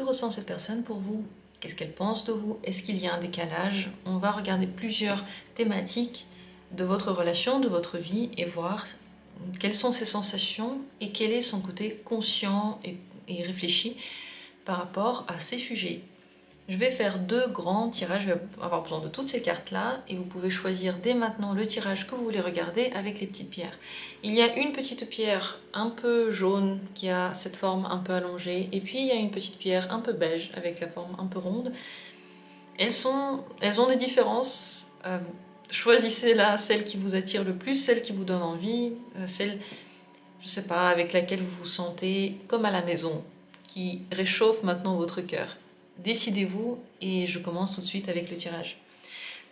Que ressent cette personne pour vous? Qu'est-ce qu'elle pense de vous? Est-ce qu'il y a un décalage? On va regarder plusieurs thématiques de votre relation, de votre vie et voir quelles sont ses sensations et quel est son côté conscient et réfléchi par rapport à ces sujets. Je vais faire deux grands tirages, je vais avoir besoin de toutes ces cartes-là et vous pouvez choisir dès maintenant le tirage que vous voulez regarder avec les petites pierres. Il y a une petite pierre un peu jaune qui a cette forme un peu allongée et puis il y a une petite pierre un peu beige avec la forme un peu ronde. Elles ont des différences. Choisissez là celle qui vous attire le plus, celle qui vous donne envie, celle, je sais pas, avec laquelle vous vous sentez comme à la maison, qui réchauffe maintenant votre cœur. Décidez-vous et je commence tout de suite avec le tirage.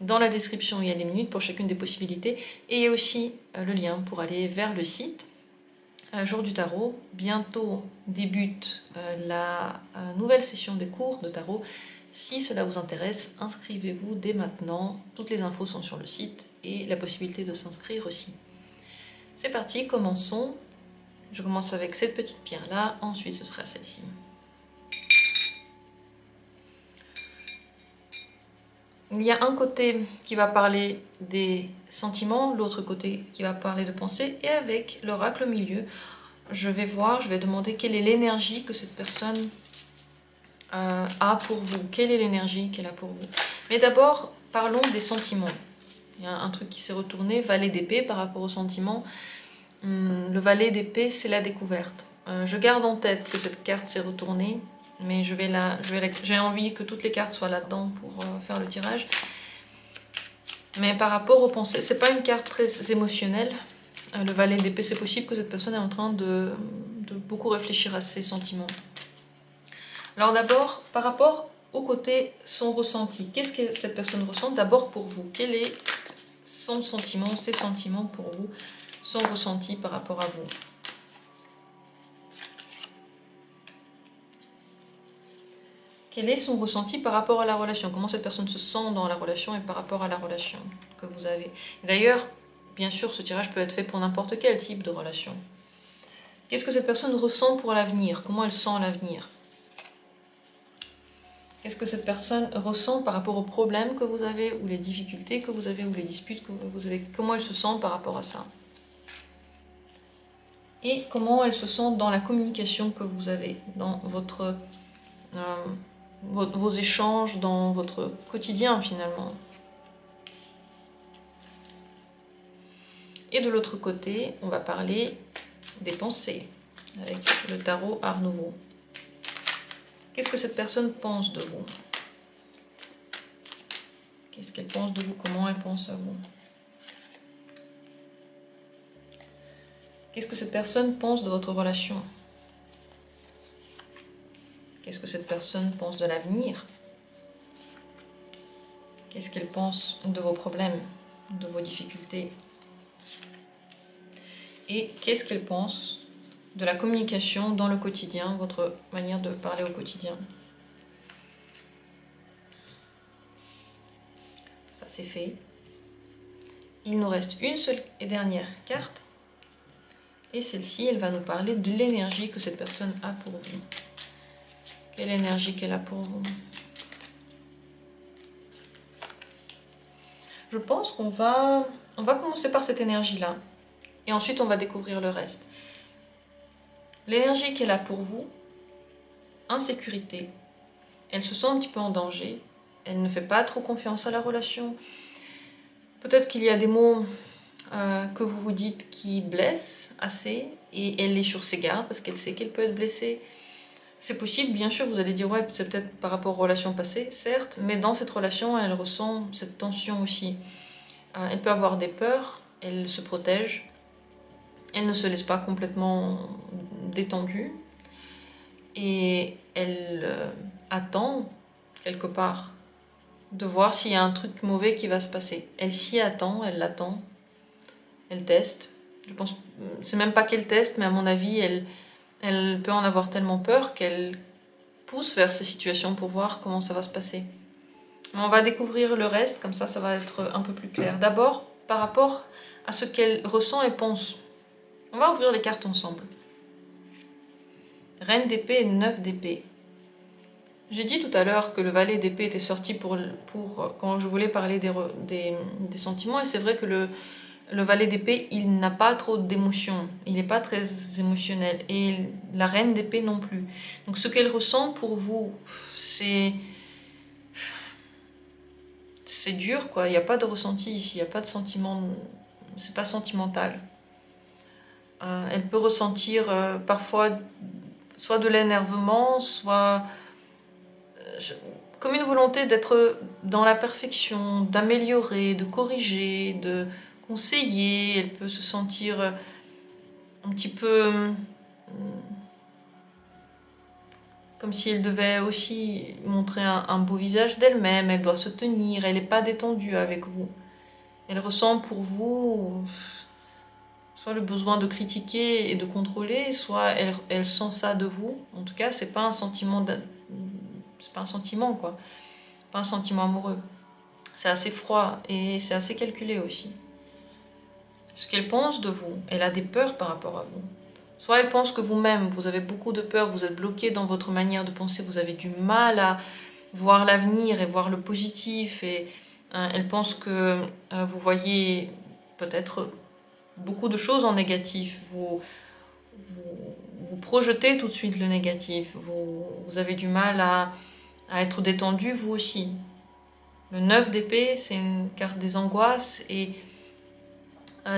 Dans la description, il y a les minutes pour chacune des possibilités et il y a aussi le lien pour aller vers le site. Jour du tarot, bientôt débute la nouvelle session des cours de tarot. Si cela vous intéresse, inscrivez-vous dès maintenant. Toutes les infos sont sur le site et la possibilité de s'inscrire aussi. C'est parti, commençons. Je commence avec cette petite pierre-là, ensuite ce sera celle-ci. Il y a un côté qui va parler des sentiments, l'autre côté qui va parler de pensée, et avec l'oracle au milieu, je vais voir, je vais demander quelle est l'énergie que cette personne a pour vous. Quelle est l'énergie qu'elle a pour vous. Mais d'abord, parlons des sentiments. Il y a un truc qui s'est retourné, valet d'épée par rapport aux sentiments. Le valet d'épée, c'est la découverte. Je garde en tête que cette carte s'est retournée. Mais j'ai envie que toutes les cartes soient là-dedans pour faire le tirage. Mais par rapport aux pensées, c'est pas une carte très émotionnelle. Le valet d'épée, c'est possible que cette personne est en train de beaucoup réfléchir à ses sentiments. Alors d'abord, par rapport au côté son ressenti, qu'est-ce que cette personne ressent d'abord pour vous? Quel est son sentiment, ses sentiments pour vous, son ressenti par rapport à vous? Quel est son ressenti par rapport à la relation? Comment cette personne se sent dans la relation et par rapport à la relation que vous avez? D'ailleurs, bien sûr, ce tirage peut être fait pour n'importe quel type de relation. Qu'est-ce que cette personne ressent pour l'avenir? Comment elle sent l'avenir? Qu'est-ce que cette personne ressent par rapport aux problèmes que vous avez, ou les difficultés que vous avez, ou les disputes que vous avez? Comment elle se sent par rapport à ça? Et comment elle se sent dans la communication que vous avez, dans vos échanges, dans votre quotidien finalement. Et de l'autre côté, on va parler des pensées, avec le tarot Art Nouveau. Qu'est-ce que cette personne pense de vous? Qu'est-ce qu'elle pense de vous? Comment elle pense à vous? Qu'est-ce que cette personne pense de votre relation? Qu'est-ce que cette personne pense de l'avenir? Qu'est-ce qu'elle pense de vos problèmes, de vos difficultés? Et qu'est-ce qu'elle pense de la communication dans le quotidien, votre manière de parler au quotidien? Ça, c'est fait. Il nous reste une seule et dernière carte. Et celle-ci, elle va nous parler de l'énergie que cette personne a pour vous. Quelle énergie qu'elle a pour vous? Je pense qu'on va commencer par cette énergie-là. Et ensuite, on va découvrir le reste. L'énergie qu'elle a pour vous, insécurité. Elle se sent un petit peu en danger. Elle ne fait pas trop confiance à la relation. Peut-être qu'il y a des mots que vous vous dites qui blessent assez. Et elle est sur ses gardes parce qu'elle sait qu'elle peut être blessée. C'est possible, bien sûr, vous allez dire, ouais, c'est peut-être par rapport aux relations passées, certes, mais dans cette relation, elle ressent cette tension aussi. Elle peut avoir des peurs, elle se protège, elle ne se laisse pas complètement détendue, et elle attend, quelque part, de voir s'il y a un truc mauvais qui va se passer. Elle s'y attend, elle l'attend, elle teste. Je pense, c'est même pas qu'elle teste, mais à mon avis, elle peut en avoir tellement peur qu'elle pousse vers ces situations pour voir comment ça va se passer. On va découvrir le reste, comme ça va être un peu plus clair. D'abord, par rapport à ce qu'elle ressent et pense. On va ouvrir les cartes ensemble. Reine d'épée et 9 d'épée. J'ai dit tout à l'heure que le valet d'épée était sorti quand je voulais parler des sentiments, et c'est vrai que le valet d'épée, il n'a pas trop d'émotions, il n'est pas très émotionnel, et la reine d'épée non plus. Donc ce qu'elle ressent pour vous, c'est dur, quoi. Il n'y a pas de ressenti ici, il n'y a pas de sentiment, c'est pas sentimental. Elle peut ressentir parfois soit de l'énervement, soit comme une volonté d'être dans la perfection, d'améliorer, de corriger, de conseiller. Elle peut se sentir un petit peu comme si elle devait aussi montrer un beau visage d'elle-même. Elle doit se tenir, elle n'est pas détendue avec vous. Elle ressent pour vous soit le besoin de critiquer et de contrôler, soit elle sent ça de vous. En tout cas, c'est pas un sentiment c'est pas un sentiment, quoi. Pas un sentiment amoureux. C'est assez froid et c'est assez calculé aussi. Ce qu'elle pense de vous, elle a des peurs par rapport à vous. Soit elle pense que vous-même, vous avez beaucoup de peur, vous êtes bloqué dans votre manière de penser, vous avez du mal à voir l'avenir et voir le positif. Et elle pense que vous voyez peut-être beaucoup de choses en négatif. Vous projetez tout de suite le négatif. Vous avez du mal à être détendu, vous aussi. Le 9 d'épée, c'est une carte des angoisses et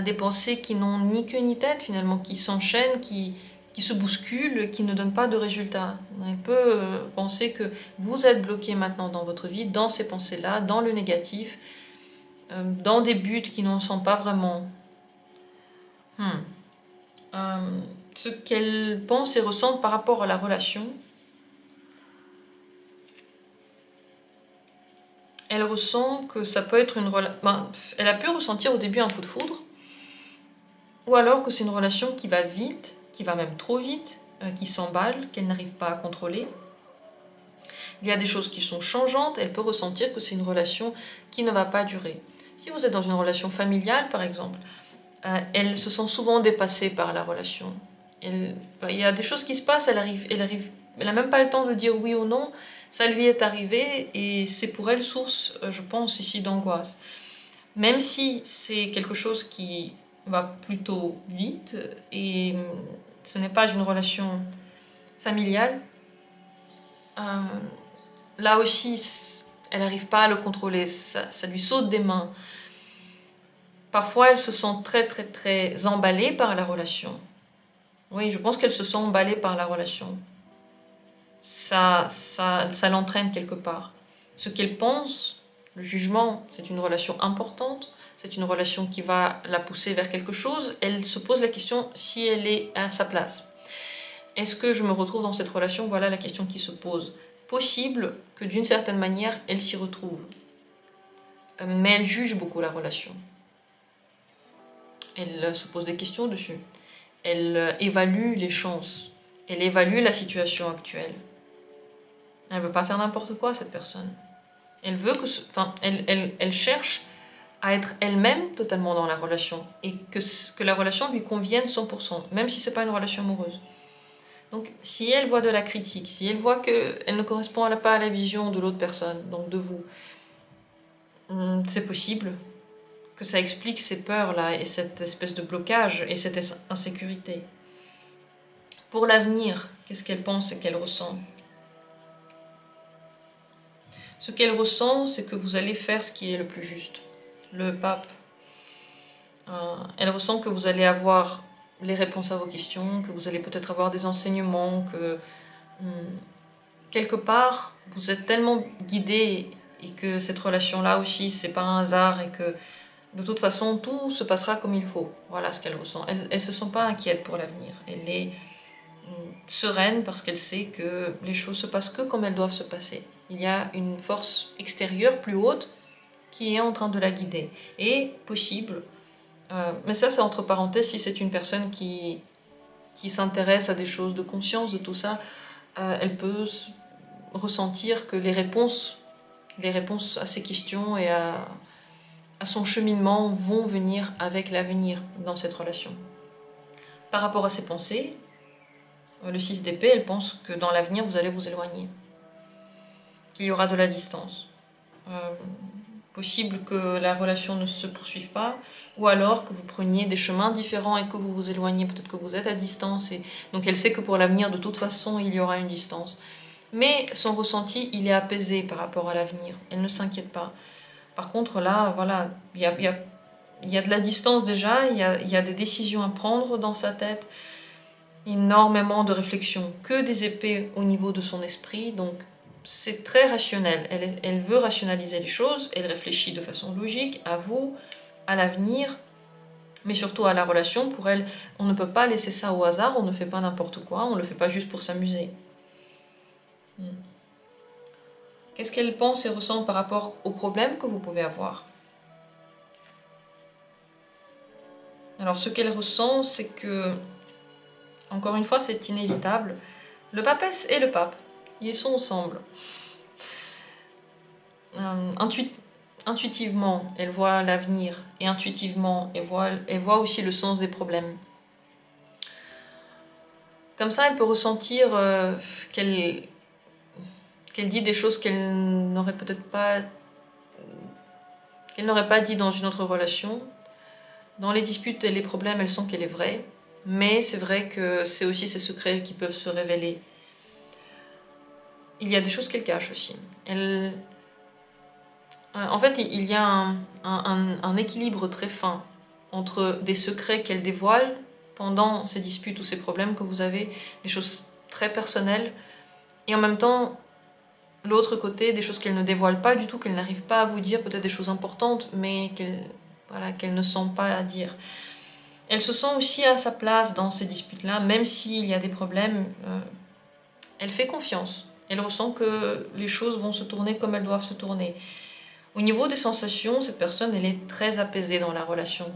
des pensées qui n'ont ni queue ni tête, finalement, qui s'enchaînent, qui se bousculent, qui ne donnent pas de résultat. On peut penser que vous êtes bloqué maintenant dans votre vie, dans ces pensées-là, dans le négatif, dans des buts qui n'en sont pas vraiment. Ce qu'elle pense et ressent par rapport à la relation, elle ressent que ça peut être une relation... elle a pu ressentir au début un coup de foudre, ou alors que c'est une relation qui va vite, qui va même trop vite, qui s'emballe, qu'elle n'arrive pas à contrôler. Il y a des choses qui sont changeantes, elle peut ressentir que c'est une relation qui ne va pas durer. Si vous êtes dans une relation familiale, par exemple, elle se sent souvent dépassée par la relation. Il y a des choses qui se passent, elle n'a même pas le temps de dire oui ou non, ça lui est arrivé et c'est pour elle source, je pense, ici d'angoisse. Même si c'est quelque chose qui va plutôt vite et ce n'est pas une relation familiale, là aussi, elle n'arrive pas à le contrôler, ça lui saute des mains. Parfois, elle se sent très, très, très emballée par la relation. Oui, je pense qu'elle se sent emballée par la relation. Ça l'entraîne quelque part. Ce qu'elle pense, le jugement, c'est une relation importante, c'est une relation qui va la pousser vers quelque chose. Elle se pose la question si elle est à sa place. Est-ce que je me retrouve dans cette relation? Voilà la question qui se pose. Possible que d'une certaine manière, elle s'y retrouve. Mais elle juge beaucoup la relation. Elle se pose des questions dessus. Elle évalue les chances. Elle évalue la situation actuelle. Elle ne veut pas faire n'importe quoi, cette personne. Elle veut elle cherche à être elle-même totalement dans la relation et que la relation lui convienne 100%, même si ce n'est pas une relation amoureuse. Donc, si elle voit de la critique, si elle voit qu'elle ne correspond pas à la vision de l'autre personne, donc de vous, c'est possible que ça explique ces peurs-là et cette espèce de blocage et cette insécurité. Pour l'avenir, qu'est-ce qu'elle pense et qu'elle ressent? Ce qu'elle ressent, c'est que vous allez faire ce qui est le plus juste. Le pape. Elle ressent que vous allez avoir les réponses à vos questions, que vous allez peut-être avoir des enseignements, que quelque part, vous êtes tellement guidé et que cette relation-là aussi, c'est pas un hasard et que de toute façon, tout se passera comme il faut. Voilà ce qu'elle ressent. Elle ne se sent pas inquiète pour l'avenir. Elle est sereine parce qu'elle sait que les choses se passent que comme elles doivent se passer. Il y a une force extérieure plus haute qui est en train de la guider. Et possible, mais ça c'est entre parenthèses, si c'est une personne qui s'intéresse à des choses de conscience, de tout ça, elle peut ressentir que les réponses à ces questions et à son cheminement vont venir avec l'avenir dans cette relation. Par rapport à ses pensées, le 6 d'épée, elle pense que dans l'avenir, vous allez vous éloigner. qu'il y aura de la distance. Possible que la relation ne se poursuive pas, ou alors que vous preniez des chemins différents et que vous vous éloignez, peut-être que vous êtes à distance, et donc elle sait que pour l'avenir, de toute façon, il y aura une distance. Mais son ressenti, il est apaisé par rapport à l'avenir, elle ne s'inquiète pas. Par contre, là, voilà, il y a de la distance déjà, il y a des décisions à prendre dans sa tête, énormément de réflexions, que des épées au niveau de son esprit, donc c'est très rationnel. Elle veut rationaliser les choses, elle réfléchit de façon logique à vous, à l'avenir, mais surtout à la relation. Pour elle, on ne peut pas laisser ça au hasard, on ne fait pas n'importe quoi, on ne le fait pas juste pour s'amuser. Qu'est-ce qu'elle pense et ressent par rapport aux problèmes que vous pouvez avoir? Alors ce qu'elle ressent, c'est que, encore une fois, c'est inévitable. Le papesse et le pape, ils sont ensemble. Intuitivement, elle voit l'avenir, et intuitivement, elle voit aussi le sens des problèmes. Comme ça, elle peut ressentir qu'elle dit des choses qu'elle n'aurait peut-être pas, qu'elle n'aurait pas dit dans une autre relation. Dans les disputes et les problèmes, elle sent qu'elle est vraie, mais c'est vrai que c'est aussi ses secrets qui peuvent se révéler. Il y a des choses qu'elle cache aussi. En fait, il y a un équilibre très fin entre des secrets qu'elle dévoile pendant ces disputes ou ces problèmes que vous avez, des choses très personnelles, et en même temps, l'autre côté, des choses qu'elle ne dévoile pas du tout, qu'elle n'arrive pas à vous dire, peut-être des choses importantes, mais qu'elle ne sent pas à dire. Elle se sent aussi à sa place dans ces disputes-là, même s'il y a des problèmes, elle fait confiance. Elle ressent que les choses vont se tourner comme elles doivent se tourner. Au niveau des sensations, cette personne, elle est très apaisée dans la relation.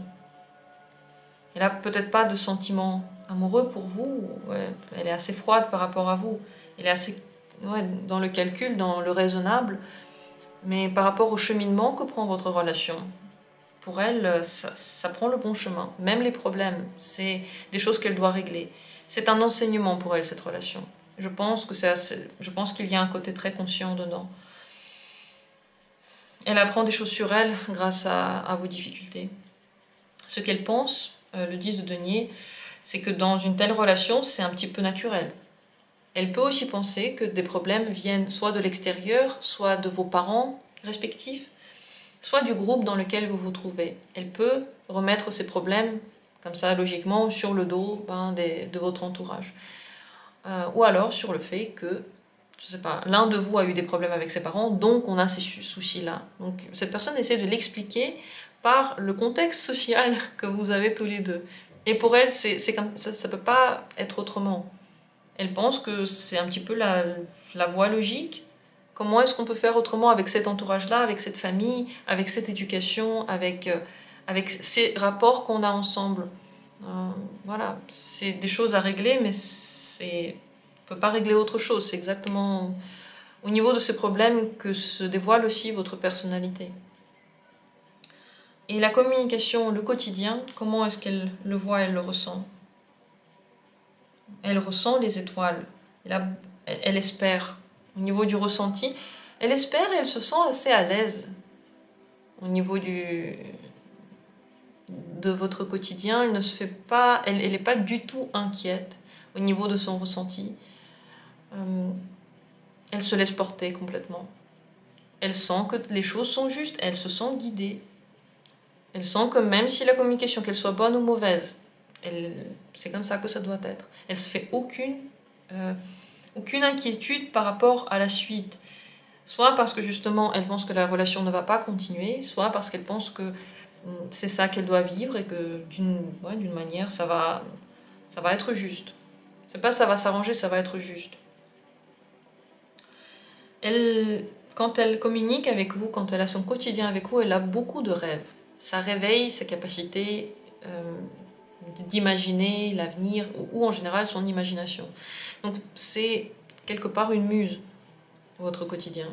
Elle n'a peut-être pas de sentiments amoureux pour vous, elle est assez froide par rapport à vous. Elle est assez dans le calcul, dans le raisonnable, mais par rapport au cheminement que prend votre relation, pour elle, ça prend le bon chemin. Même les problèmes, c'est des choses qu'elle doit régler. C'est un enseignement pour elle, cette relation. Je pense qu'il y a un côté très conscient dedans. Elle apprend des choses sur elle grâce à vos difficultés. Ce qu'elle pense, le 10 de denier, c'est que dans une telle relation, c'est un petit peu naturel. Elle peut aussi penser que des problèmes viennent soit de l'extérieur, soit de vos parents respectifs, soit du groupe dans lequel vous vous trouvez. Elle peut remettre ces problèmes, comme ça, logiquement, sur le dos de votre entourage. Ou alors sur le fait que, je sais pas, l'un de vous a eu des problèmes avec ses parents, donc on a ces soucis-là. Donc cette personne essaie de l'expliquer par le contexte social que vous avez tous les deux. Et pour elle, c'est comme ça peut pas être autrement. Elle pense que c'est un petit peu la voie logique. Comment est-ce qu'on peut faire autrement avec cet entourage-là, avec cette famille, avec cette éducation, avec ces rapports qu'on a ensemble. Voilà, c'est des choses à régler, mais on ne peut pas régler autre chose. C'est exactement au niveau de ces problèmes que se dévoile aussi votre personnalité. Et la communication, le quotidien, comment est-ce qu'elle le voit, elle le ressent? Elle ressent les étoiles. Elle espère. Au niveau du ressenti, elle espère et elle se sent assez à l'aise. Au niveau de votre quotidien, elle ne se fait pas, elle n'est pas du tout inquiète au niveau de son ressenti. Elle se laisse porter complètement. Elle sent que les choses sont justes, elle se sent guidée. Elle sent que même si la communication, qu'elle soit bonne ou mauvaise, c'est comme ça que ça doit être. Elle se fait aucune inquiétude par rapport à la suite. Soit parce que justement elle pense que la relation ne va pas continuer, soit parce qu'elle pense que c'est ça qu'elle doit vivre et que d'une manière ça va être juste. C'est pas ça va s'arranger, ça va être juste. Quand elle communique avec vous, quand elle a son quotidien avec vous, elle a beaucoup de rêves. Ça réveille sa capacité d'imaginer l'avenir, ou en général son imagination. Donc c'est quelque part une muse, votre quotidien.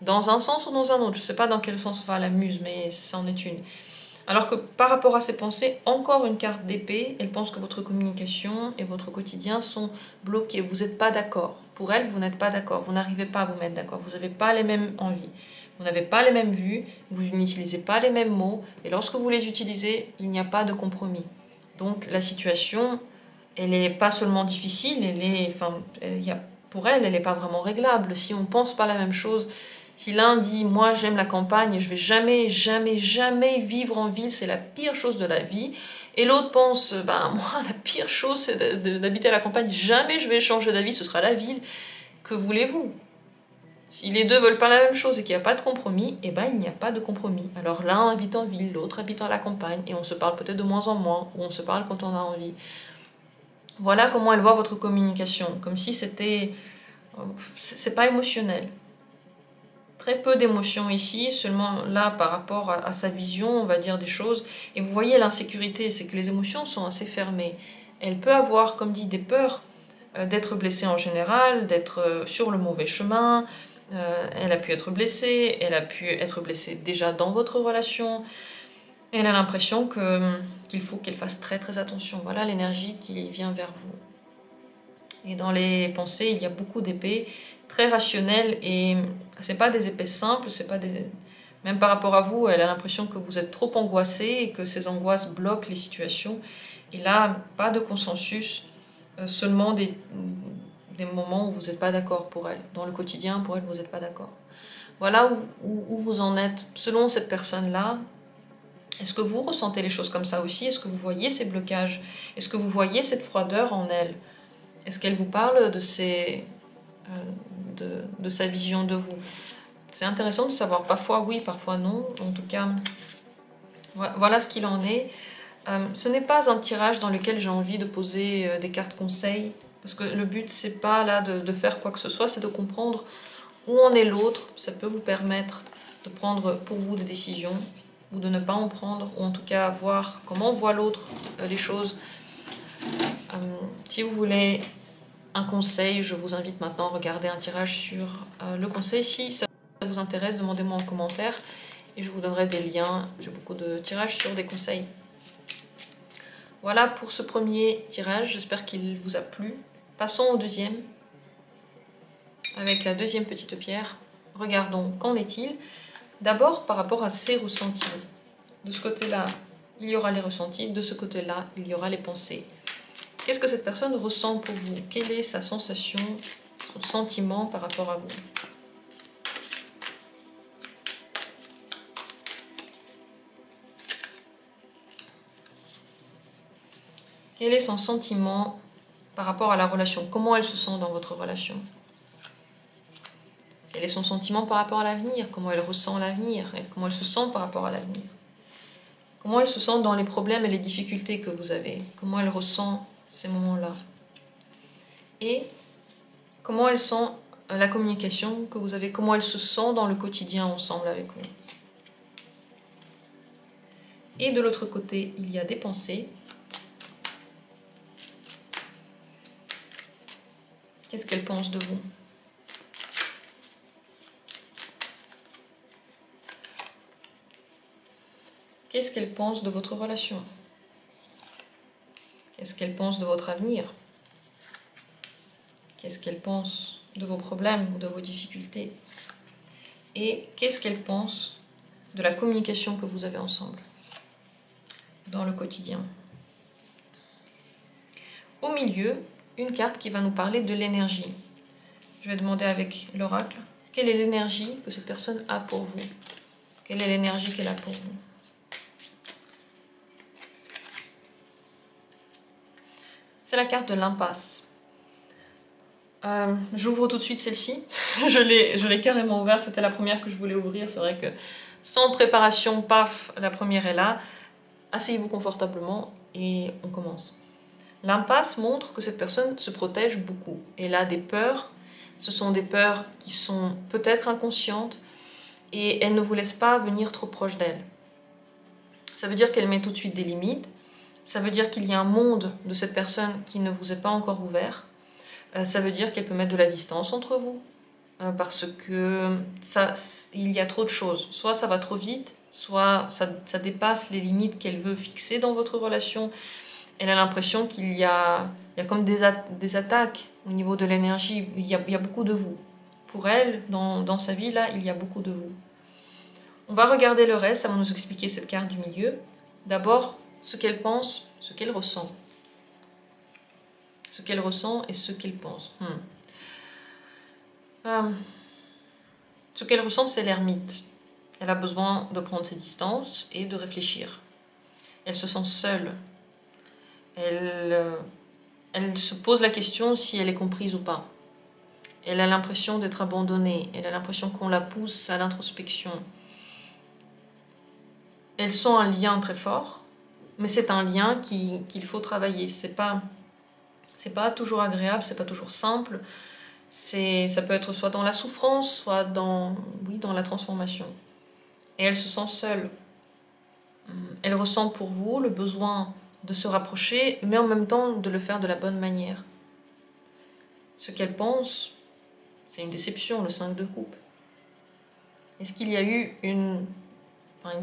Dans un sens ou dans un autre, je ne sais pas dans quel sens va la muse, mais c'en est une. Alors que par rapport à ses pensées, encore une carte d'épée, elle pense que votre communication et votre quotidien sont bloqués. Vous n'êtes pas d'accord. Pour elle, vous n'êtes pas d'accord. Vous n'arrivez pas à vous mettre d'accord. Vous n'avez pas les mêmes envies. Vous n'avez pas les mêmes vues. Vous n'utilisez pas les mêmes mots. Et lorsque vous les utilisez, il n'y a pas de compromis. Donc la situation, elle n'est pas seulement difficile, pour elle, elle n'est pas vraiment réglable. Si on ne pense pas la même chose, si l'un dit « moi j'aime la campagne, je vais jamais, jamais, jamais vivre en ville, c'est la pire chose de la vie », et l'autre pense « ben moi la pire chose c'est d'habiter à la campagne, jamais je vais changer d'avis, ce sera la ville », que voulez-vous? Si les deux veulent pas la même chose et qu'il n'y a pas de compromis, eh ben il n'y a pas de compromis. Alors l'un habite en ville, l'autre habite à la campagne, et on se parle peut-être de moins en moins, ou on se parle quand on a envie. Voilà comment elle voit votre communication, comme si c'était... c'est pas émotionnel. Très peu d'émotions ici, seulement là par rapport à sa vision, on va dire des choses. Et vous voyez l'insécurité, c'est que les émotions sont assez fermées. Elle peut avoir, comme dit, des peurs d'être blessée en général, d'être sur le mauvais chemin. Elle a pu être blessée, elle a pu être blessée déjà dans votre relation. Elle a l'impression qu'il faut qu'elle fasse très très attention. Voilà l'énergie qui vient vers vous. Et dans les pensées, il y a beaucoup d'épées, très rationnelles, et c'est pas des épées simples, c'est pas des... Même par rapport à vous, elle a l'impression que vous êtes trop angoissé et que ces angoisses bloquent les situations. Et là, pas de consensus, seulement des moments où vous n'êtes pas d'accord pour elle. Dans le quotidien, pour elle, vous n'êtes pas d'accord. Voilà où vous en êtes selon cette personne-là. Est-ce que vous ressentez les choses comme ça aussi? Est-ce que vous voyez ces blocages? Est-ce que vous voyez cette froideur en elle? Est-ce qu'elle vous parle de sa vision de vous? C'est intéressant de savoir, parfois oui, parfois non. En tout cas, voilà ce qu'il en est. Ce n'est pas un tirage dans lequel j'ai envie de poser des cartes conseils, parce que le but, c'est pas là de faire quoi que ce soit, c'est de comprendre où en est l'autre. Ça peut vous permettre de prendre pour vous des décisions, ou de ne pas en prendre, ou en tout cas voir comment voit l'autre les choses. Si vous voulez un conseil, je vous invite maintenant à regarder un tirage sur le conseil. Si ça vous intéresse, demandez-moi en commentaire et je vous donnerai des liens. J'ai beaucoup de tirages sur des conseils. Voilà pour ce premier tirage, j'espère qu'il vous a plu. Passons au deuxième, avec la deuxième petite pierre. Regardons, qu'en est-il? D'abord par rapport à ses ressentis. De ce côté-là, il y aura les ressentis, de ce côté-là, il y aura les pensées. Qu'est-ce que cette personne ressent pour vous? Quelle est sa sensation, son sentiment par rapport à vous? Quel est son sentiment par rapport à la relation? Comment elle se sent dans votre relation? Quel est son sentiment par rapport à l'avenir? Comment elle ressent l'avenir? Et comment elle se sent par rapport à l'avenir? Comment elle se sent dans les problèmes et les difficultés que vous avez? Comment elle ressent ces moments-là? Et comment elle sent la communication que vous avez? Comment elle se sent dans le quotidien ensemble avec vous? Et de l'autre côté, il y a des pensées. Qu'est-ce qu'elle pense de vous? Qu'est-ce qu'elle pense de votre relation? Qu'est-ce qu'elle pense de votre avenir? Qu'est-ce qu'elle pense de vos problèmes ou de vos difficultés? Et qu'est-ce qu'elle pense de la communication que vous avez ensemble dans le quotidien? Au milieu, une carte qui va nous parler de l'énergie. Je vais demander avec l'oracle, quelle est l'énergie que cette personne a pour vous? Quelle est l'énergie qu'elle a pour vous? C'est la carte de l'impasse. J'ouvre tout de suite celle-ci. je l'ai carrément ouverte, c'était la première que je voulais ouvrir. C'est vrai que sans préparation, paf, la première est là. Asseyez-vous confortablement et on commence. L'impasse montre que cette personne se protège beaucoup. Elle a des peurs. Ce sont des peurs qui sont peut-être inconscientes et elle ne vous laisse pas venir trop proche d'elle. Ça veut dire qu'elle met tout de suite des limites. Ça veut dire qu'il y a un monde de cette personne qui ne vous est pas encore ouvert. Ça veut dire qu'elle peut mettre de la distance entre vous. Parce que il y a trop de choses. Soit ça va trop vite, soit ça dépasse les limites qu'elle veut fixer dans votre relation. Elle a l'impression qu'il y a comme des attaques au niveau de l'énergie. Il y a beaucoup de vous. Pour elle, dans sa vie, là, il y a beaucoup de vous. On va regarder le reste, ça va nous expliquer cette carte du milieu. D'abord, ce qu'elle pense, ce qu'elle ressent. Ce qu'elle ressent et ce qu'elle pense. Ce qu'elle ressent, c'est l'ermite. Elle a besoin de prendre ses distances et de réfléchir. Elle se sent seule. Elle se pose la question si elle est comprise ou pas. Elle a l'impression d'être abandonnée. Elle a l'impression qu'on la pousse à l'introspection. Elle sent un lien très fort, mais c'est un lien qu'il faut travailler. C'est pas toujours agréable, c'est pas toujours simple. Ça peut être soit dans la souffrance, soit dans la transformation. Et elle se sent seule. Elle ressent pour vous le besoin de se rapprocher, mais en même temps de le faire de la bonne manière. Ce qu'elle pense, c'est une déception, le 5 de coupe. Est-ce qu'il y a eu une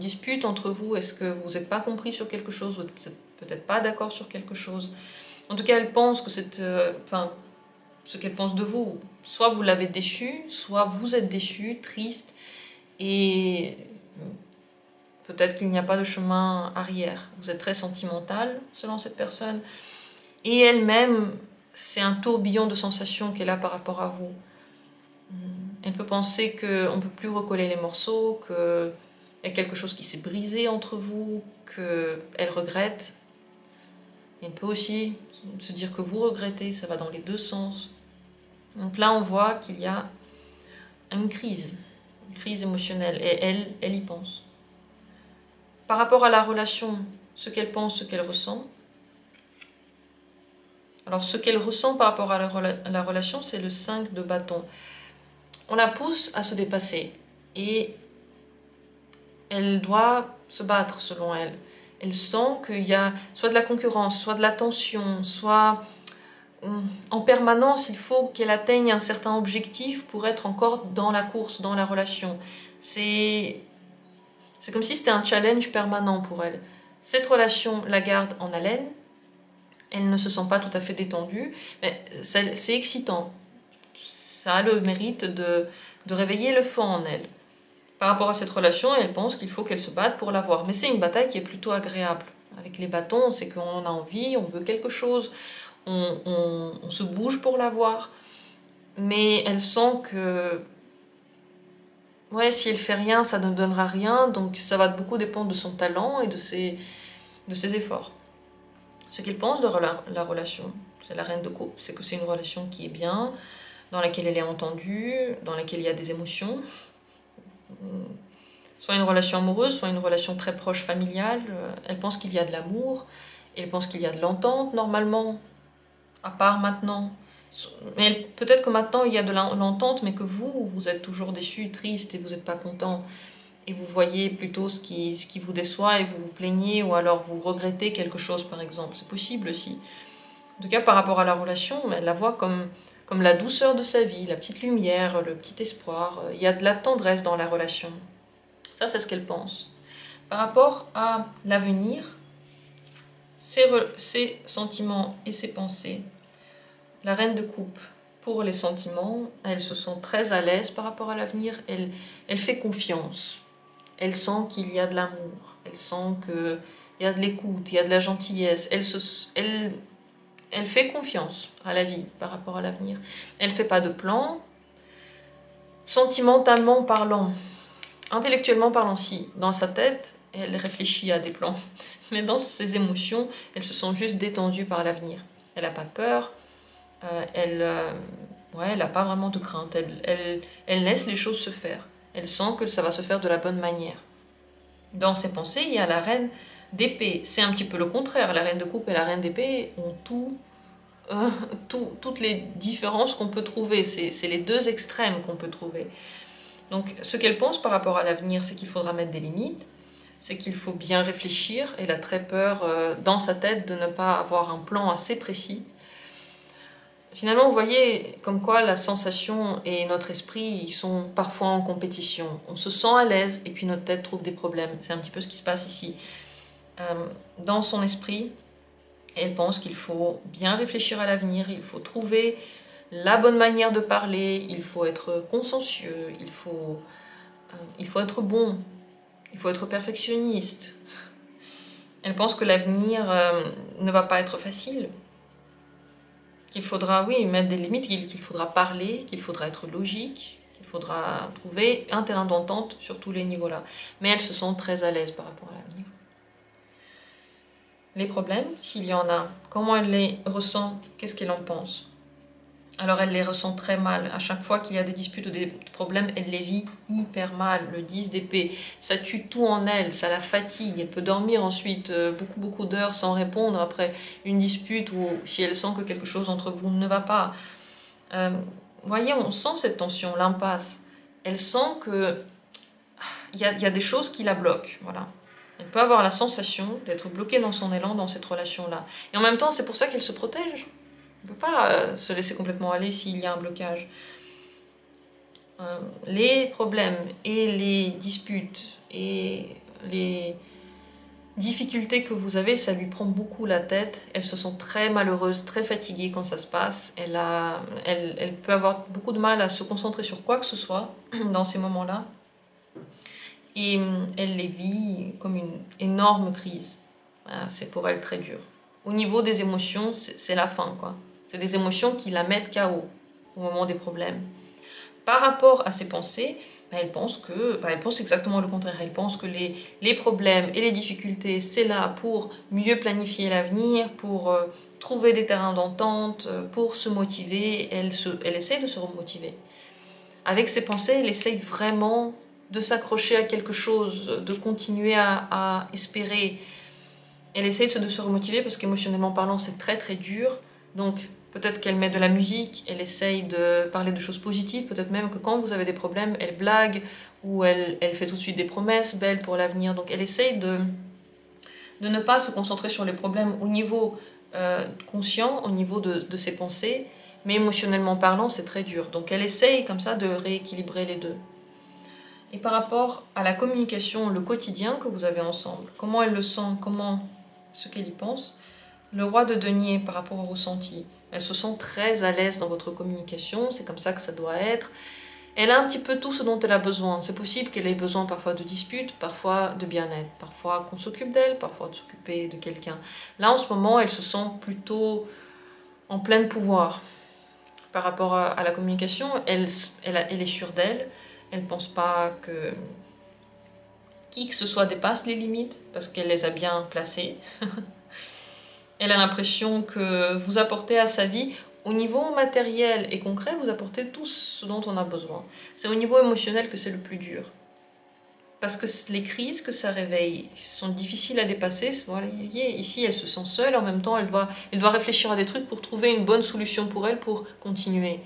dispute entre vous? Est-ce que vous n'êtes pas compris sur quelque chose? Vous n'êtes peut-être pas d'accord sur quelque chose? En tout cas, elle pense que ce qu'elle pense de vous, soit vous l'avez déçu, soit vous êtes déçu, triste, et peut-être qu'il n'y a pas de chemin arrière. Vous êtes très sentimental selon cette personne, et elle-même, c'est un tourbillon de sensations qu'elle a par rapport à vous. Elle peut penser qu'on ne peut plus recoller les morceaux, qu'il y a quelque chose qui s'est brisé entre vous, qu'elle regrette. Elle peut aussi se dire que vous regrettez, ça va dans les deux sens. Donc là, on voit qu'il y a une crise émotionnelle, et elle y pense. Par rapport à la relation, ce qu'elle pense, ce qu'elle ressent. Alors, ce qu'elle ressent par rapport à la relation, c'est le 5 de bâton. On la pousse à se dépasser, et elle doit se battre selon elle. Elle sent qu'il y a soit de la concurrence, soit de la tension, soit en permanence, il faut qu'elle atteigne un certain objectif pour être encore dans la course, dans la relation. C'est comme si c'était un challenge permanent pour elle. Cette relation la garde en haleine. Elle ne se sent pas tout à fait détendue, mais c'est excitant. Ça a le mérite de réveiller le feu en elle. Par rapport à cette relation, elle pense qu'il faut qu'elle se batte pour l'avoir. Mais c'est une bataille qui est plutôt agréable. Avec les bâtons, c'est qu'on en a envie, on veut quelque chose, on se bouge pour l'avoir. Mais elle sent que si elle fait rien, ça ne donnera rien. Donc ça va beaucoup dépendre de son talent et de ses efforts. Ce qu'elle pense de la relation, c'est la reine de coupe, c'est que c'est une relation qui est bien, dans laquelle elle est entendue, dans laquelle il y a des émotions. Soit une relation amoureuse, soit une relation très proche familiale. Elle pense qu'il y a de l'amour, elle pense qu'il y a de l'entente normalement, à part maintenant. Mais peut-être que maintenant il y a de l'entente, mais que vous êtes toujours déçu, triste et vous n'êtes pas content. Et vous voyez plutôt ce qui vous déçoit et vous vous plaignez, ou alors vous regrettez quelque chose par exemple. C'est possible aussi. En tout cas, par rapport à la relation, elle la voit comme la douceur de sa vie, la petite lumière, le petit espoir. Il y a de la tendresse dans la relation. Ça, c'est ce qu'elle pense. Par rapport à l'avenir, ses sentiments et ses pensées, la reine de coupe, pour les sentiments, elle se sent très à l'aise par rapport à l'avenir. Elle fait confiance. Elle sent qu'il y a de l'amour. Elle sent qu'il y a de l'écoute, il y a de la gentillesse. Elle fait confiance à la vie par rapport à l'avenir. Elle ne fait pas de plan. Sentimentalement parlant, intellectuellement parlant, si, dans sa tête, elle réfléchit à des plans. Mais dans ses émotions, elle se sent juste détendue par l'avenir. Elle n'a pas peur. Elle n'a pas vraiment de crainte. Elle laisse les choses se faire. Elle sent que ça va se faire de la bonne manière. Dans ses pensées, il y a la reine d'épée. C'est un petit peu le contraire. La reine de coupe et la reine d'épée ont toutes les différences qu'on peut trouver. C'est les deux extrêmes qu'on peut trouver. Donc, ce qu'elle pense par rapport à l'avenir, c'est qu'il faudra mettre des limites. C'est qu'il faut bien réfléchir. Elle a très peur dans sa tête de ne pas avoir un plan assez précis. Finalement, vous voyez comme quoi la sensation et notre esprit, ils sont parfois en compétition. On se sent à l'aise et puis notre tête trouve des problèmes. C'est un petit peu ce qui se passe ici. Dans son esprit, elle pense qu'il faut bien réfléchir à l'avenir, il faut trouver la bonne manière de parler, il faut être consciencieux, il faut être bon, il faut être perfectionniste. Elle pense que l'avenir ne va pas être facile, qu'il faudra, oui, mettre des limites, qu'il faudra parler, qu'il faudra être logique, qu'il faudra trouver un terrain d'entente sur tous les niveaux-là. Mais elle se sent très à l'aise par rapport à l'avenir. Les problèmes, s'il y en a, comment elle les ressent, qu'est-ce qu'elle en pense? Alors elle les ressent très mal. À chaque fois qu'il y a des disputes ou des problèmes, elle les vit hyper mal. Le 10 d'épée, ça tue tout en elle, ça la fatigue. Elle peut dormir ensuite beaucoup d'heures sans répondre après une dispute ou si elle sent que quelque chose entre vous ne va pas. Voyez, on sent cette tension, l'impasse. Elle sent que il y a des choses qui la bloquent. Voilà. Elle peut avoir la sensation d'être bloquée dans son élan, dans cette relation-là. Et en même temps, c'est pour ça qu'elle se protège. On ne peut pas se laisser complètement aller s'il y a un blocage. Les problèmes et les disputes et les difficultés que vous avez, ça lui prend beaucoup la tête. Elle se sent très malheureuse, très fatiguée quand ça se passe. Elle peut avoir beaucoup de mal à se concentrer sur quoi que ce soit dans ces moments-là. Et elle les vit comme une énorme crise. C'est pour elle très dur. Au niveau des émotions, c'est la fin, quoi. C'est des émotions qui la mettent KO au moment des problèmes. Par rapport à ses pensées, elle pense exactement le contraire. Elle pense que les problèmes et les difficultés, c'est là pour mieux planifier l'avenir, pour trouver des terrains d'entente, pour se motiver. Elle essaie de se remotiver. Avec ses pensées, elle essaie vraiment de s'accrocher à quelque chose, de continuer à espérer. Elle essaie de se remotiver parce qu'émotionnellement parlant, c'est très très dur. Donc peut-être qu'elle met de la musique, elle essaye de parler de choses positives, peut-être même que quand vous avez des problèmes, elle blague ou elle fait tout de suite des promesses belles pour l'avenir. Donc elle essaye de ne pas se concentrer sur les problèmes au niveau conscient, au niveau de ses pensées, mais émotionnellement parlant, c'est très dur. Donc elle essaye comme ça de rééquilibrer les deux. Et par rapport à la communication, le quotidien que vous avez ensemble, comment elle le sent, ce qu'elle y pense, le roi de denier par rapport au ressenti, elle se sent très à l'aise dans votre communication, c'est comme ça que ça doit être. Elle a un petit peu tout ce dont elle a besoin. C'est possible qu'elle ait besoin parfois de disputes, parfois de bien-être, parfois qu'on s'occupe d'elle, parfois de s'occuper de quelqu'un. Là, en ce moment, elle se sent plutôt en plein pouvoir. Par rapport à la communication, elle est sûre d'elle. Elle ne pense pas que qui que ce soit dépasse les limites, parce qu'elle les a bien placées. Elle a l'impression que vous apportez à sa vie, au niveau matériel et concret, vous apportez tout ce dont on a besoin. C'est au niveau émotionnel que c'est le plus dur. Parce que les crises que ça réveille sont difficiles à dépasser. Ici, elle se sent seule, en même temps, elle doit réfléchir à des trucs pour trouver une bonne solution pour elle, pour continuer.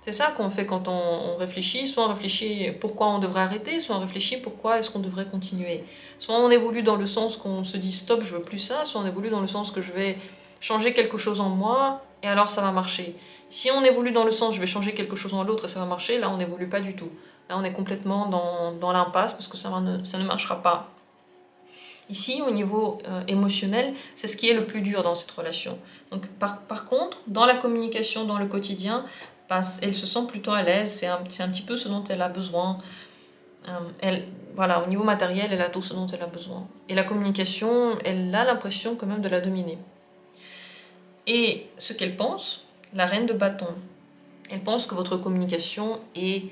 C'est ça qu'on fait quand on réfléchit. Soit on réfléchit pourquoi on devrait arrêter, soit on réfléchit pourquoi est-ce qu'on devrait continuer. Soit on évolue dans le sens qu'on se dit stop, je veux plus ça, soit on évolue dans le sens que je vais changer quelque chose en moi et alors ça va marcher. Si on évolue dans le sens je vais changer quelque chose en l'autre et ça va marcher, là on n'évolue pas du tout. Là on est complètement dans l'impasse parce que ça ne marchera pas. Ici, au niveau émotionnel, c'est ce qui est le plus dur dans cette relation. Donc, par contre, dans la communication, dans le quotidien, elle se sent plutôt à l'aise, c'est un petit peu ce dont elle a besoin. Voilà, au niveau matériel, elle a tout ce dont elle a besoin. Et la communication, elle a l'impression quand même de la dominer. Et ce qu'elle pense, la reine de bâton, elle pense que votre communication est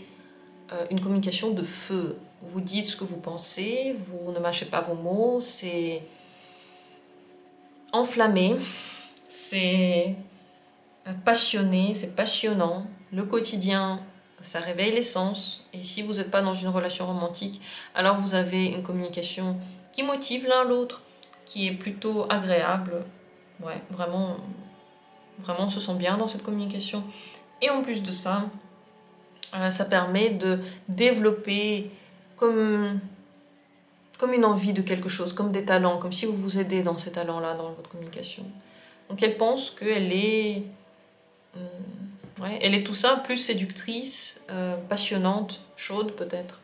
une communication de feu. Vous dites ce que vous pensez, vous ne mâchez pas vos mots, c'est enflammé, c'est passionné, c'est passionnant. Le quotidien, ça réveille les sens. Et si vous n'êtes pas dans une relation romantique, alors vous avez une communication qui motive l'un l'autre, qui est plutôt agréable. Ouais, vraiment, vraiment, on se sent bien dans cette communication. Et en plus de ça, ça permet de développer comme une envie de quelque chose, comme des talents, comme si vous vous aidez dans ces talents-là, dans votre communication. Donc elle pense qu'elle est Ouais, elle est tout ça, plus séductrice, passionnante, chaude peut-être.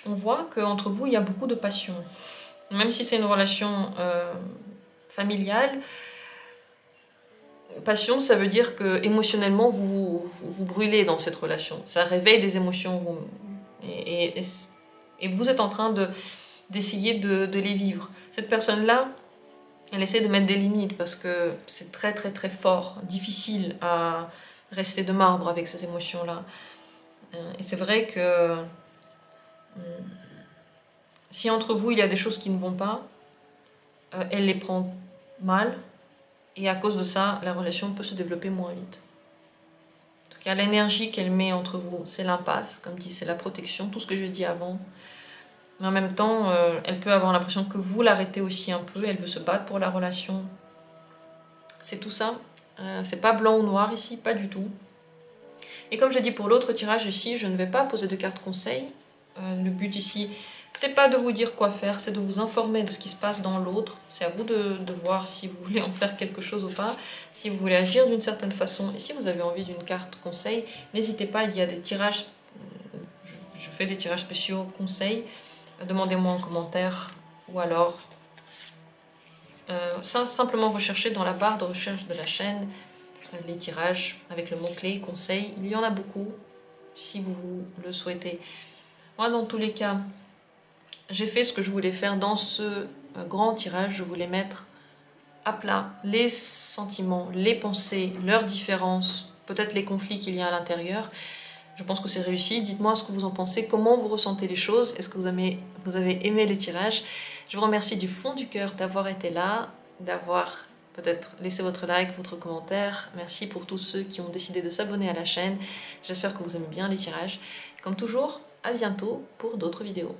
On voit qu'entre vous, il y a beaucoup de passion. Même si c'est une relation familiale, passion, ça veut dire que émotionnellement, vous brûlez dans cette relation. Ça réveille des émotions. Et vous êtes en train d'essayer de les vivre. Cette personne-là, elle essaie de mettre des limites parce que c'est très très très fort, difficile à rester de marbre avec ces émotions-là. Et c'est vrai que si entre vous il y a des choses qui ne vont pas, elle les prend mal et à cause de ça, la relation peut se développer moins vite. En tout cas, l'énergie qu'elle met entre vous, c'est l'impasse, comme dit, c'est la protection, tout ce que j'ai dit avant. Mais en même temps, elle peut avoir l'impression que vous l'arrêtez aussi un peu, elle veut se battre pour la relation. C'est tout ça. C'est pas blanc ou noir ici, pas du tout. Et comme j'ai dit pour l'autre tirage ici, je ne vais pas poser de carte conseil. Le but ici, c'est pas de vous dire quoi faire, c'est de vous informer de ce qui se passe dans l'autre. C'est à vous de voir si vous voulez en faire quelque chose ou pas, si vous voulez agir d'une certaine façon. Et si vous avez envie d'une carte conseil, n'hésitez pas, il y a des tirages, je fais des tirages spéciaux conseils. Demandez-moi en commentaire ou alors simplement recherchez dans la barre de recherche de la chaîne les tirages avec le mot-clé conseil. Il y en a beaucoup si vous le souhaitez. Moi, dans tous les cas, j'ai fait ce que je voulais faire dans ce grand tirage. Je voulais mettre à plat les sentiments, les pensées, leurs différences, peut-être les conflits qu'il y a à l'intérieur. Je pense que c'est réussi. Dites-moi ce que vous en pensez, comment vous ressentez les choses. Est-ce que vous avez aimé les tirages? Je vous remercie du fond du cœur d'avoir été là, d'avoir peut-être laissé votre like, votre commentaire. Merci pour tous ceux qui ont décidé de s'abonner à la chaîne. J'espère que vous aimez bien les tirages. Comme toujours, à bientôt pour d'autres vidéos.